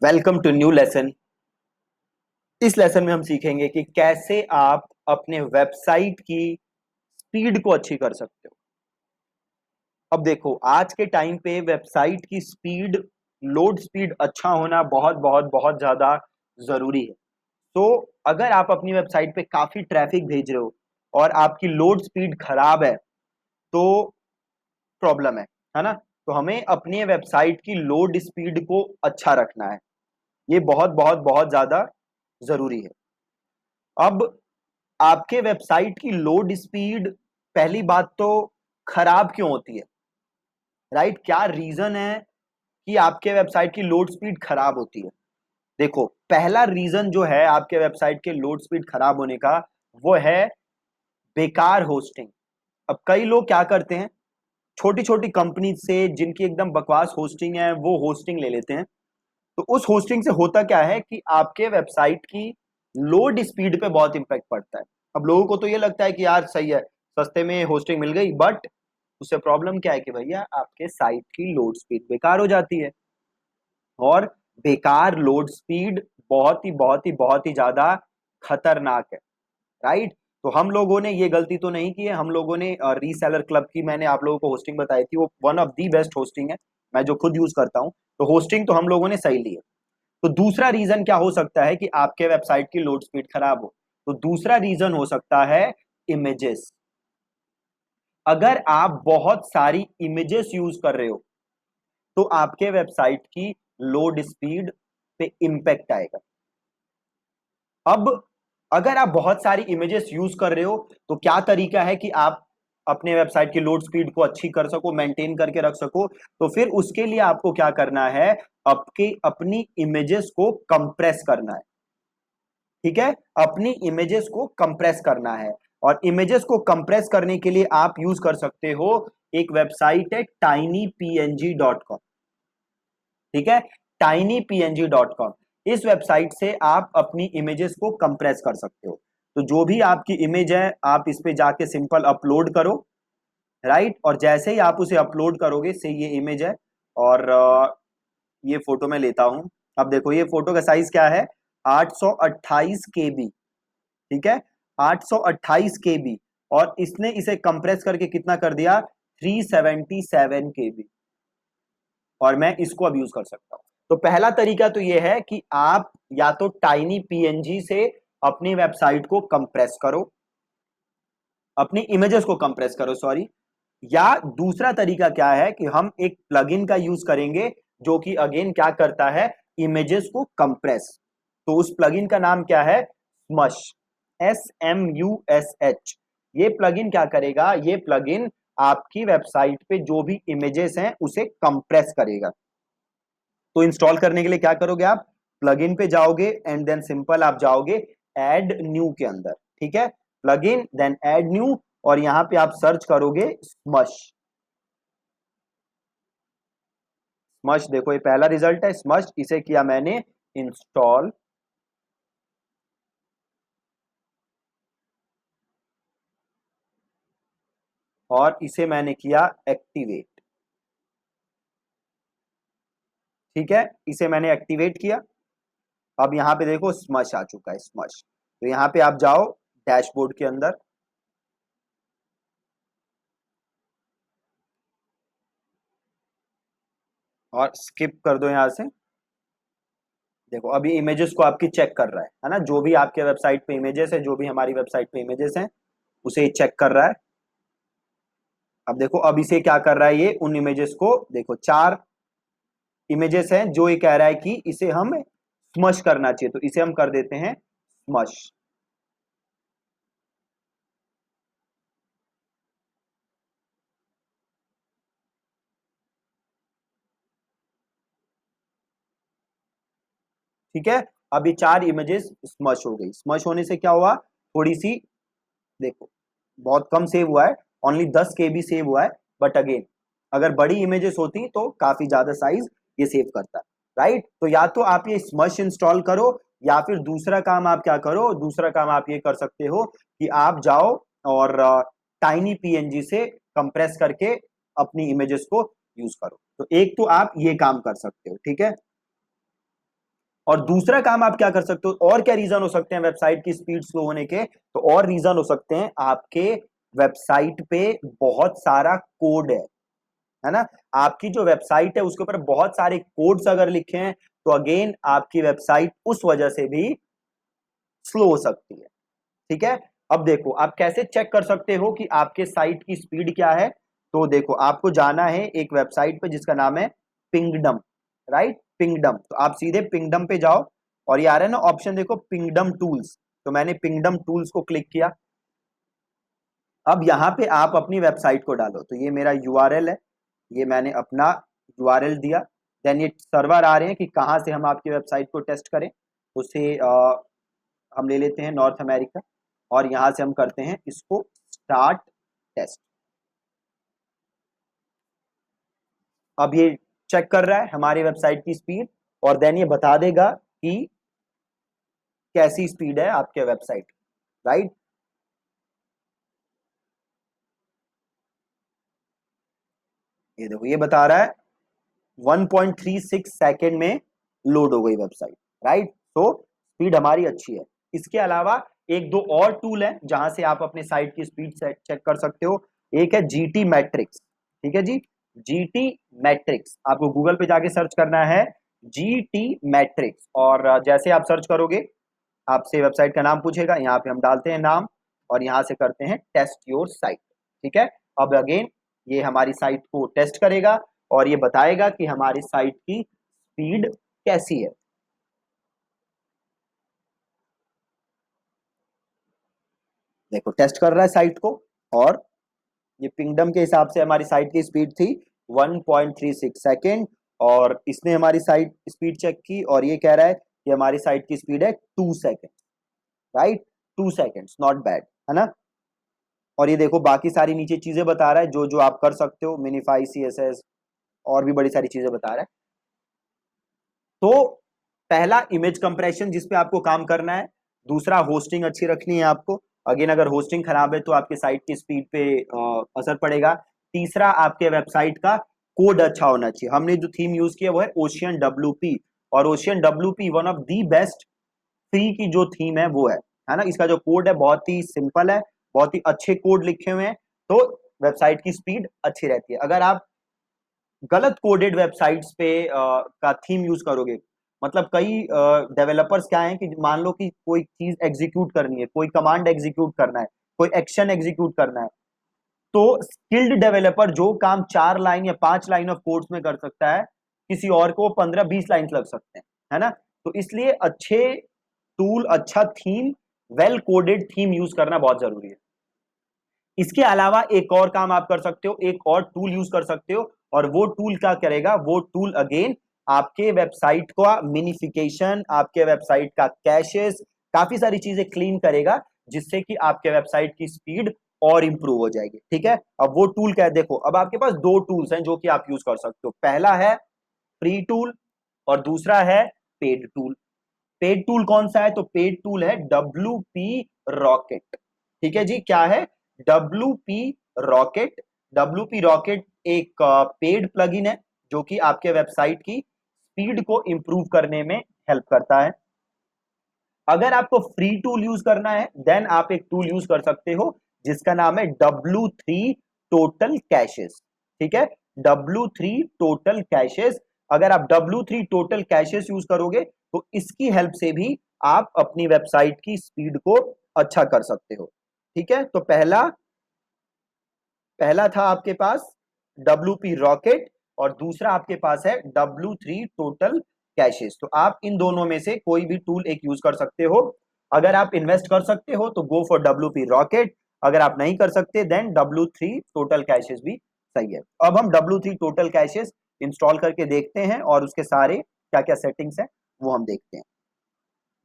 Welcome to new lesson. इस lesson में हम सीखेंगे कि कैसे आप अपने वेबसाइट की स्पीड को अच्छी कर सकते हो। अब देखो, आज के टाइम पे वेबसाइट की स्पीड, लोड स्पीड अच्छा होना बहुत बहुत बहुत ज्यादा जरूरी है। तो अगर आप अपनी वेबसाइट पे काफी ट्रैफिक भेज रहे हो और आपकी लोड स्पीड खराब है तो प्रॉब्लम है ना। तो हमें अपनी वेबसाइट की लोड स्पीड को अच्छा रखना है। ये बहुत बहुत बहुत ज्यादा जरूरी है। अब आपके वेबसाइट की लोड स्पीड, पहली बात तो खराब क्यों होती है, राइट? क्या रीजन है कि आपके वेबसाइट की लोड स्पीड खराब होती है? देखो, पहला रीजन जो है आपके वेबसाइट के लोड स्पीड खराब होने का, वो है बेकार होस्टिंग। अब कई लोग क्या करते हैं, छोटी छोटी कंपनी से जिनकी एकदम बकवास होस्टिंग है वो होस्टिंग ले लेते हैं। तो उस होस्टिंग से होता क्या है कि आपके वेबसाइट की लोड स्पीड पे बहुत इंपैक्ट पड़ता है। अब लोगों को तो ये लगता है कि यार सही है, सस्ते में होस्टिंग मिल गई, बट उससे प्रॉब्लम क्या है कि भैया आपके साइट की लोड स्पीड बेकार हो जाती है। और बेकार लोड स्पीड बहुत ही ज्यादा खतरनाक है, राइट? तो हम लोगों ने ये गलती तो नहीं की है। हम लोगों ने रीसेलर क्लब की, मैंने आप लोगों को होस्टिंग बताई थी, वो one of the best hosting है, मैं जो खुद यूज करता हूं। तो होस्टिंग तो हम लोगों ने सही ली है। तो दूसरा रीजन क्या हो सकता है कि आपके वेबसाइट की लोड स्पीड खराब हो? तो दूसरा रीजन हो सकता है इमेजेस। अगर आप बहुत सारी इमेजेस यूज कर रहे हो तो आपके वेबसाइट की लोड स्पीड पे इंपैक्ट आएगा। अब अगर आप बहुत सारी इमेजेस यूज कर रहे हो तो क्या तरीका है कि आप अपने वेबसाइट की लोड स्पीड को अच्छी कर सको, मेंटेन करके रख सको? तो फिर उसके लिए आपको क्या करना है, आपके अपनी इमेजेस को कंप्रेस करना है। ठीक है, अपनी इमेजेस को कंप्रेस करना है। और इमेजेस को कंप्रेस करने के लिए आप यूज कर सकते हो, एक वेबसाइट है tinypng.com। ठीक है, tinypng.com। इस वेबसाइट से आप अपनी इमेजेस को कंप्रेस कर सकते हो। तो जो भी आपकी इमेज है आप इस पे जाके सिंपल अपलोड करो, राइट? और जैसे ही आप उसे अपलोड करोगे, से ये इमेज है और ये फोटो मैं लेता हूं। अब देखो, ये फोटो का साइज क्या है, 828 KB। ठीक है, 828 KB। और इसने इसे कंप्रेस करके कितना कर दिया, 377 KB। और मैं इसको अब यूज कर सकता हूं। तो पहला तरीका तो ये है कि आप या तो टाइनी पीएनजी से अपनी वेबसाइट को कंप्रेस करो, अपनी इमेजेस को कंप्रेस करो, सॉरी। या दूसरा तरीका क्या है कि हम एक प्लगइन का यूज करेंगे जो कि अगेन क्या करता है, इमेजेस को कंप्रेस। तो उस प्लगइन का नाम क्या है, स्मश, SMUSH। ये प्लगइन क्या करेगा, ये प्लगइन आपकी वेबसाइट पे जो भी इमेजेस हैं उसे कंप्रेस करेगा। तो इंस्टॉल करने के लिए क्या करोगे, आप प्लगइन पे जाओगे एंड देन सिंपल आप जाओगे ऐड न्यू के अंदर। ठीक है, प्लगइन देन ऐड न्यू, और यहां पे आप सर्च करोगे स्मश। स्मश, देखो ये पहला रिजल्ट है स्मश, इसे किया मैंने इंस्टॉल। और इसे मैंने किया एक्टिवेट। ठीक है, इसे मैंने एक्टिवेट किया। अब यहां पे देखो स्मश आ चुका है, स्मश। तो यहां पे आप जाओ डैशबोर्ड के अंदर, और स्किप कर दो यहां से। देखो अभी इमेजेस को आपकी चेक कर रहा है ना, जो भी आपके वेबसाइट पे इमेजेस है, जो भी हमारी वेबसाइट पे इमेजेस हैं उसे चेक कर रहा है। अब देखो, अब इसे क्या कर रहा है, ये उन इमेजेस को देखो, 4 इमेजेस हैं जो ये कह रहा है कि इसे हम स्मश करना चाहिए, तो इसे हम कर देते हैं स्मश। ठीक है, अभी 4 इमेजेस स्मश हो गई। स्मश होने से क्या हुआ, थोड़ी सी, देखो बहुत कम सेव हुआ है, ओनली 10 KB सेव हुआ है। बट अगेन, अगर बड़ी इमेजेस होती तो काफी ज्यादा साइज ये सेव करता, राइट? तो या तो आप ये स्मश इंस्टॉल करो, या फिर दूसरा काम आप क्या करो, दूसरा काम आप ये कर सकते हो कि आप जाओ और टाइनी पीएनजी से कंप्रेस करके अपनी इमेजेस को यूज करो। तो एक तो आप ये काम कर सकते हो, ठीक है। और दूसरा काम आप क्या कर सकते हो, और क्या रीजन हो सकते हैं वेबसाइट की स्पीड स्लो होने के, तो और रीजन हो सकते हैं आपके वेबसाइट पे बहुत सारा कोड है ना। आपकी जो वेबसाइट है उसके ऊपर बहुत सारे कोड्स अगर लिखे हैं तो अगेन आपकी वेबसाइट उस वजह से भी स्लो हो सकती है। ठीक है, अब देखो आप कैसे चेक कर सकते हो कि आपके साइट की स्पीड क्या है। तो देखो आपको जाना है एक वेबसाइट पे जिसका नाम है पिंगडम, राइट, पिंगडम। तो आप सीधे पिंगडम पे जाओ और ये आ रहा है ना ऑप्शन, देखो पिंगडम टूल्स। तो मैंने पिंगडम टूल्स को क्लिक किया। अब यहाँ पे आप अपनी वेबसाइट को डालो। तो ये मेरा यूआरएल है, ये मैंने अपना यूआरएल दिया। देन ये सर्वर आ रहे हैं कि कहाँ से हम आपकी वेबसाइट को टेस्ट करें। उसे हम ले लेते हैं नॉर्थ अमेरिका और यहां से हम करते हैं इसको स्टार्ट टेस्ट। अब ये चेक कर रहा है हमारी वेबसाइट की स्पीड और देन ये बता देगा कि कैसी स्पीड है आपके वेबसाइट, राइट। ये देखो ये बता रहा है 1.36 सेकेंड में लोड हो गई वेबसाइट, राइट। तो स्पीड हमारी अच्छी है। इसके अलावा एक दो और टूल है जहां से आप अपने साइट की स्पीड चेक कर सकते हो। एक है जीटी मैट्रिक्स, ठीक है जी, जीटी मैट्रिक्स। आपको गूगल पे जाके सर्च करना है जीटी मैट्रिक्स और जैसे आप सर्च करोगे आपसे वेबसाइट का नाम पूछेगा, यहाँ पे हम डालते हैं नाम और यहाँ से करते हैं टेस्ट योर साइट। ठीक है, अब अगेन ये हमारी साइट को टेस्ट करेगा और ये बताएगा कि हमारी साइट की स्पीड कैसी है। देखो टेस्ट कर रहा है साइट को और ये पिंगडम के हिसाब से हमारी साइट की स्पीड थी 1.36 सेकेंड और इसने हमारी साइट स्पीड चेक की और ये कह रहा है कि हमारी साइट की स्पीड है 2 second, right. 2 second not bad, है ना। और ये देखो बाकी सारी नीचे चीजें बता रहा है जो जो आप कर सकते हो, मिनिफाई सीएसएस और भी बड़ी सारी चीजें बता रहा है। तो पहला इमेज कंप्रेशन जिस पे आपको काम करना है, दूसरा होस्टिंग अच्छी रखनी है आपको। अगेन अगर होस्टिंग खराब है तो आपके साइट की स्पीड पे असर पड़ेगा। तीसरा आपके वेबसाइट का कोड अच्छा होना चाहिए। हमने जो थीम यूज किया वो है ओशियन डब्ल्यूपी और ocean WP one of the best free की जो थीम है वो है ना। इसका जो कोड है बहुत ही सिंपल है, बहुत ही अच्छे कोड लिखे हुए हैं, तो वेबसाइट की स्पीड अच्छी रहती है। अगर आप गलत कोडेड वेबसाइट्स पे का थीम यूज करोगे, मतलब कई डेवलपर्स क्या है कि मान लो कि कोई चीज एग्जीक्यूट करनी है, कोई कमांड एग्जीक्यूट करना है, कोई एक्शन एग्जीक्यूट करना है, तो स्किल्ड डेवलपर जो काम 4 लाइन या 5 लाइन ऑफ कोड्स में कर सकता है, किसी और को 15-20 लाइन लग सकते हैं, है ना। तो इसलिए अच्छे टूल, अच्छा theme, well coded theme use करना बहुत जरूरी है। इसके अलावा एक और काम आप कर सकते हो, एक और टूल यूज कर सकते हो और वो टूल क्या करेगा, वो टूल अगेन आपके वेबसाइट का मिनिफिकेशन, आपके वेबसाइट का कैशेस, काफी सारी चीजें क्लीन करेगा जिससे कि आपके वेबसाइट की स्पीड और इंप्रूव हो जाएगी। ठीक है, अब वो टूल क्या है, देखो अब आपके पास दो टूल्स हैं जो कि आप यूज कर सकते हो। पहला है फ्री टूल और दूसरा है पेड टूल। पेड टूल कौन सा है, तो पेड टूल है WP रॉकेट। ठीक है जी, क्या है, WP रॉकेट। WP रॉकेट एक पेड प्लगइन है जो कि आपके वेबसाइट की स्पीड को इंप्रूव करने में हेल्प करता है। अगर आपको फ्री टूल यूज करना है देन आप एक टूल यूज कर सकते हो जिसका नाम है W3 टोटल कैशेस। ठीक है, W3 टोटल कैशेस। अगर आप W3 टोटल कैशेस यूज करोगे तो इसकी हेल्प से भी आप अपनी वेबसाइट की स्पीड को अच्छा कर सकते हो। ठीक है, तो पहला पहला था आपके पास WP रॉकेट और दूसरा आपके पास है W3 टोटल कैशेस। तो आप इन दोनों में से कोई भी टूल एक यूज कर सकते हो। अगर आप इन्वेस्ट कर सकते हो तो गो फॉर WP रॉकेट, अगर आप नहीं कर सकते देन W3 टोटल कैशेस भी सही है। अब हम W3 टोटल कैशेस इंस्टॉल करके देखते हैं और उसके सारे क्या क्या सेटिंग्स हैं वो हम देखते हैं।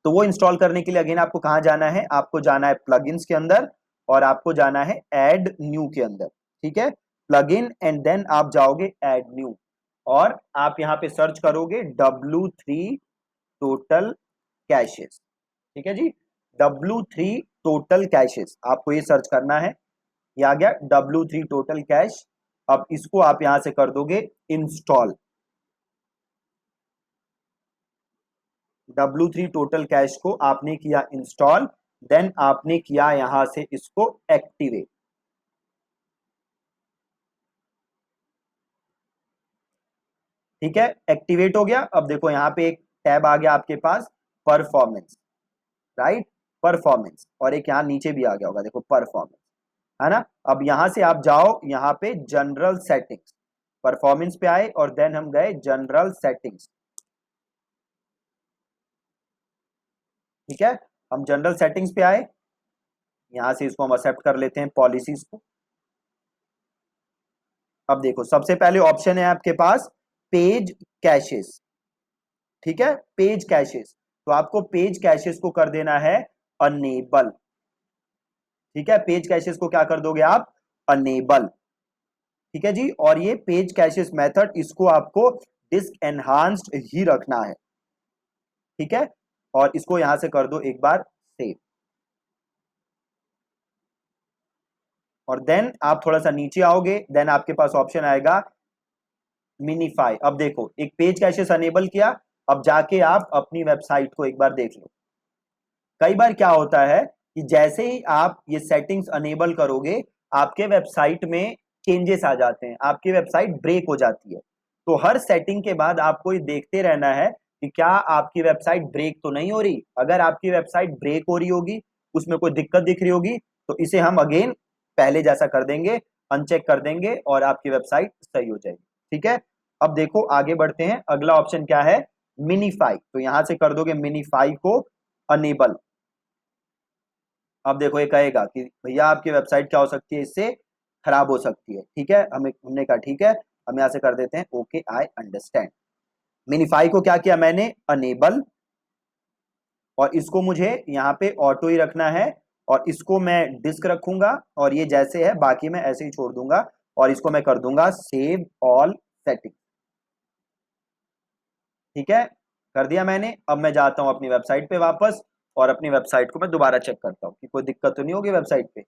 तो वो इंस्टॉल करने के लिए अगेन आपको कहां जाना है, आपको जाना है प्लगइन्स के अंदर और आपको जाना है ऐड न्यू के अंदर। ठीक है, प्लगइन एंड देन आप जाओगे ऐड न्यू और आप यहां पे सर्च करोगे W3 टोटल कैशेस। ठीक है जी, W3 टोटल कैशेस आपको ये सर्च करना है। ये आ गया W3 टोटल कैश। अब इसको आप यहां से कर दोगे इंस्टॉल। W3 टोटल कैश को आपने किया इंस्टॉल, देन आपने किया यहां से इसको एक्टिवेट। ठीक है, एक्टिवेट हो गया। अब देखो यहाँ पे एक टैब आ गया आपके पास, परफॉर्मेंस, राइट, परफॉर्मेंस, और एक यहाँ नीचे भी आ गया होगा, देखो परफॉर्मेंस, है ना। अब यहां से आप जाओ यहाँ पे जनरल सेटिंग्स, परफॉर्मेंस पे आए और देन हम गए जनरल सेटिंग्स। ठीक है, हम जनरल सेटिंग्स पे आए, यहां से इसको हम एक्सेप्ट कर लेते हैं पॉलिसीज को। अब देखो सबसे पहले ऑप्शन है आपके पास पेज कैशेस। ठीक है, पेज कैशेस, तो आपको पेज कैशेस को कर देना है अनेबल। ठीक है, पेज कैशेस को क्या कर दोगे आप, अनेबल। ठीक है जी, और ये पेज कैशेस मेथड इसको आपको डिस्क एनहांस्ड ही रखना है। ठीक है, और इसको यहां से कर दो एक बार सेव, और देन आप थोड़ा सा नीचे आओगे, देन आपके पास ऑप्शन आएगा मिनीफाई। अब देखो एक पेज कैशेस अनेबल किया, अब जाके आप अपनी वेबसाइट को एक बार देख लो। कई बार क्या होता है कि जैसे ही आप ये सेटिंग्स अनेबल करोगे, आपके वेबसाइट में चेंजेस आ जाते हैं, आपकी वेबसाइट ब्रेक हो जाती है। तो हर सेटिंग के बाद आपको ये देखते रहना है कि क्या आपकी वेबसाइट ब्रेक तो नहीं हो रही। अगर आपकी वेबसाइट ब्रेक हो रही होगी, उसमें कोई दिक्कत दिख रही होगी, तो इसे हम अगेन पहले जैसा कर देंगे, अनचेक कर देंगे और आपकी वेबसाइट सही हो जाएगी। ठीक है, अब देखो आगे बढ़ते हैं, अगला ऑप्शन क्या है, मिनीफाई। तो यहां से कर दोगे मिनीफाई को अनेबल। अब देखो ये कहेगा कि भैया आपकी वेबसाइट क्या हो सकती है, इससे खराब हो सकती है। ठीक है, हमने कहा ठीक है, हम यहां से कर देते हैं ओके आई अंडरस्टैंड। मिनीफाई को क्या किया मैंने, अनेबल, और इसको मुझे यहाँ पे ऑटो ही रखना है, और इसको मैं डिस्क रखूंगा, और ये जैसे है बाकी मैं ऐसे ही छोड़ दूंगा, और इसको मैं कर दूंगा सेव ऑल सेटिंग। ठीक है, कर दिया मैंने। अब मैं जाता हूं अपनी वेबसाइट पे वापस, और अपनी वेबसाइट को मैं दोबारा चेक करता हूं कि कोई दिक्कत तो नहीं होगी वेबसाइट पे।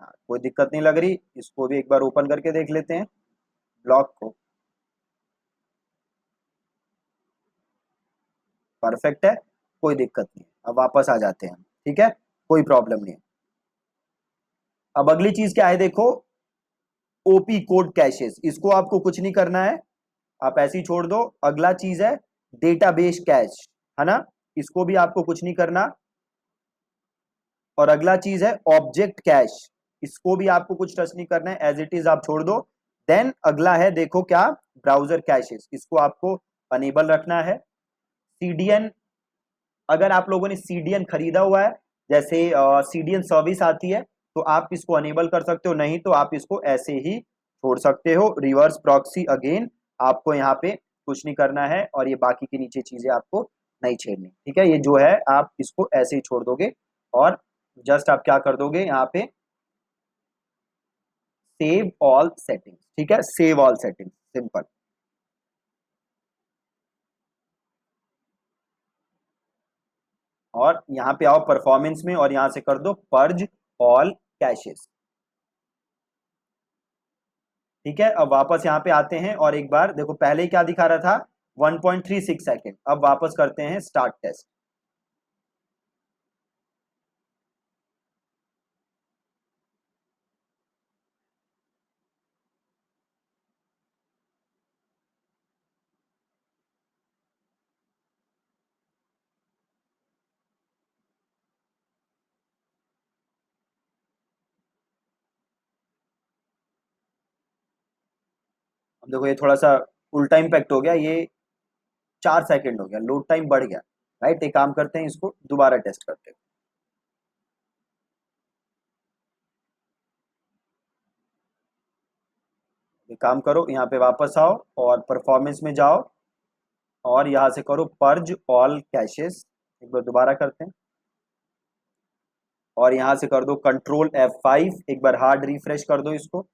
हाँ, कोई दिक्कत नहीं लग रही, इसको भी एक बार ओपन करके देख लेते हैं ब्लॉग को। परफेक्ट है, कोई दिक्कत नहीं है। अब वापस आ जाते हैं हम। ठीक है, कोई प्रॉब्लम नहीं है। अब अगली चीज क्या है देखो, ओपी कोड कैशेस, इसको आपको कुछ नहीं करना है, आप ऐसे ही छोड़ दो। अगला चीज है डेटाबेस कैश, है ना, इसको भी आपको कुछ नहीं करना। और अगला चीज है ऑब्जेक्ट कैश, इसको भी आपको कुछ टच नहीं करना है, एज इट इज आप छोड़ दो। देन अगला है देखो क्या, ब्राउजर कैशेस, इसको आपको अनेबल रखना है। सीडीएन, अगर आप लोगों ने सीडीएन खरीदा हुआ है, जैसे सीडीएन सर्विस आती है, तो आप इसको अनेबल कर सकते हो, नहीं तो आप इसको ऐसे ही छोड़ सकते हो। रिवर्स प्रॉक्सी अगेन आपको यहाँ पे कुछ नहीं करना है, और ये बाकी की नीचे चीजें आपको नहीं छेड़नी। ठीक है, ये जो है आप इसको ऐसे ही छोड़ दोगे, और जस्ट आप क्या कर दोगे यहाँ पे सेव ऑल सेटिंग्स। ठीक है, सेव ऑल सेटिंग्स, सिंपल। और यहाँ पे आओ परफॉर्मेंस में, और यहाँ से कर दो पर्ज ऑल कैशेस। ठीक है, अब वापस यहाँ पे आते हैं, और एक बार देखो पहले ही क्या दिखा रहा था, 1.36 सेकेंड। अब वापस करते हैं स्टार्ट टेस्ट। अब देखो ये थोड़ा सा उल्टा इम्पैक्ट हो गया, ये 4 सेकेंड हो गया, लोड टाइम बढ़ गया। राइट, एक काम करते हैं, इसको दोबारा टेस्ट करते हैं। एक काम करो, यहाँ पे वापस आओ और परफॉर्मेंस में जाओ, और यहाँ से करो पर्ज ऑल कैशेस। एक बार दोबारा करते हैं, और यहाँ से कर दो कंट्रोल F5, एक बार हार्ड रिफ्रेश कर दो इसको।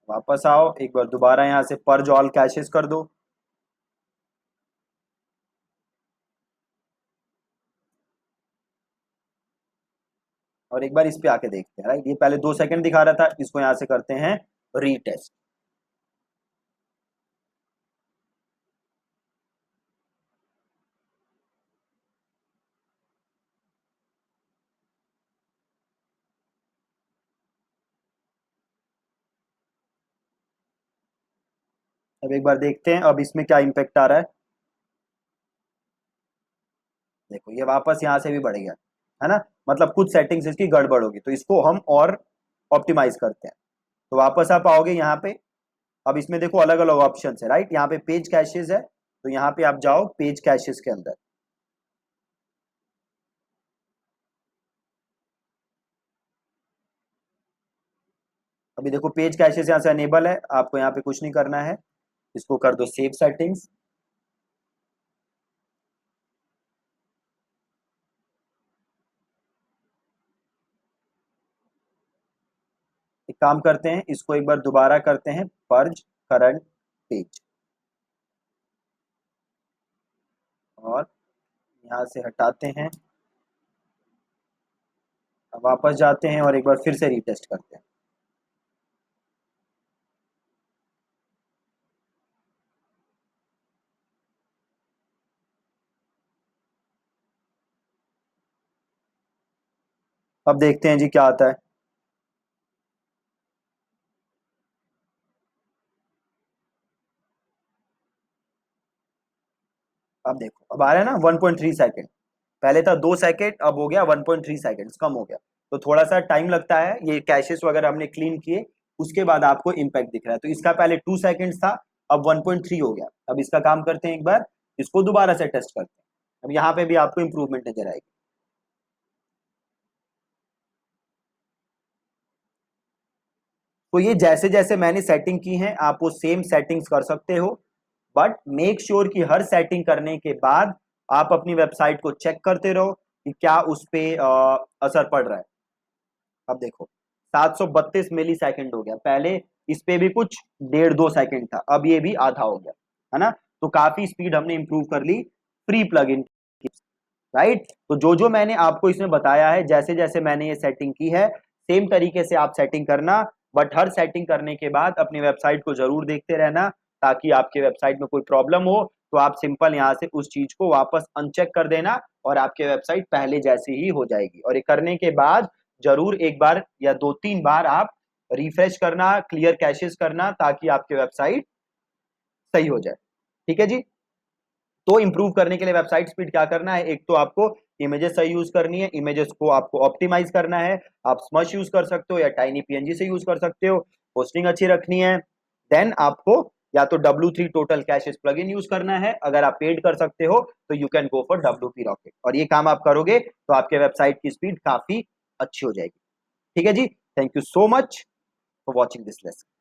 वापस आओ, एक बार दोबारा यहाँ से पर्ज ऑल कैशेस कर दो। और एक बार इस पे आके देखते हैं, राइट। ये पहले 2 सेकंड दिखा रहा था, इसको यहां से करते हैं रीटेस्ट। अब एक बार देखते हैं अब इसमें क्या इम्पेक्ट आ रहा है। देखो ये वापस यहाँ से भी बढ़ गया, है ना। मतलब कुछ सेटिंग्स इसकी गड़बड़ होगी, तो इसको हम और ऑप्टिमाइज करते हैं। तो वापस आप आओगे यहाँ पे। अब इसमें देखो अलग अलग ऑप्शन है, राइट। यहाँ पे पेज कैशेज है, तो यहाँ पे आप जाओ पेज कैशेज के अंदर। अभी देखो पेज कैशेज यहाँ से अनेबल है, आपको यहाँ पे कुछ नहीं करना है, इसको कर दो सेव सेटिंग्स। एक काम करते हैं, इसको एक बार दोबारा करते हैं, पर्ज करंट पेज, और यहाँ से हटाते हैं। अब वापस जाते हैं और एक बार फिर से रीटेस्ट करते हैं। अब देखते हैं जी क्या आता है। अब देखो अब आ रहा है ना 1.3 सेकेंड। पहले था 2 सेकेंड, अब हो गया 1.3 सेकेंड, कम हो गया। तो थोड़ा सा टाइम लगता है, ये कैशेस वगैरह हमने क्लीन किए उसके बाद आपको इम्पैक्ट दिख रहा है। तो इसका पहले 2 सेकेंड था, अब 1.3 हो गया। अब इसका काम करते हैं, एक बार इसको दोबारा से टेस्ट करते हैं। अब यहाँ पे भी आपको इंप्रूवमेंट नजर आएगी। तो ये जैसे जैसे मैंने सेटिंग की है आप वो सेम सेटिंग्स कर सकते हो, बट मेक श्योर कि हर सेटिंग करने के बाद आप अपनी वेबसाइट को चेक करते रहो कि क्या उस पे असर पड़ रहा है। अब देखो 732 मिली सेकेंड हो गया, पहले इस पे भी कुछ 1.5-2 सेकेंड था, अब ये भी आधा हो गया, है ना। तो काफी स्पीड हमने इंप्रूव कर ली फ्री प्लगइन की, राइट। तो जो जो मैंने आपको इसमें बताया है, जैसे जैसे मैंने ये सेटिंग की है सेम तरीके से आप सेटिंग करना। बट हर सेटिंग करने के बाद अपनी वेबसाइट को जरूर देखते रहना, ताकि आपके वेबसाइट में कोई प्रॉब्लम हो तो आप सिंपल यहाँ से उस चीज को वापस अनचेक कर देना और आपके वेबसाइट पहले जैसी ही हो जाएगी। और ये करने के बाद जरूर एक बार या 2-3 बार आप रिफ्रेश करना, क्लियर कैशेस करना, ताकि आपकी वेबसाइट सही हो जाए। ठीक है जी। तो इंप्रूव करने के लिए वेबसाइट स्पीड क्या करना है, एक तो आपको इमेजेस सही यूज करनी है, इमेजेस को आपको ऑप्टिमाइज करना है। आप स्मश यूज कर सकते हो या टाइनी पीएनजी से यूज कर सकते हो। होस्टिंग अच्छी रखनी है। देन आपको या तो W3 total caches plugin use करना है, अगर आप पेड कर सकते हो तो you can go for WP rocket, और ये काम आप करोगे तो आपके वेबसाइट की स्पीड काफी अच्छी हो जाएगी। ठीक है जी। Thank you so much for watching this lesson.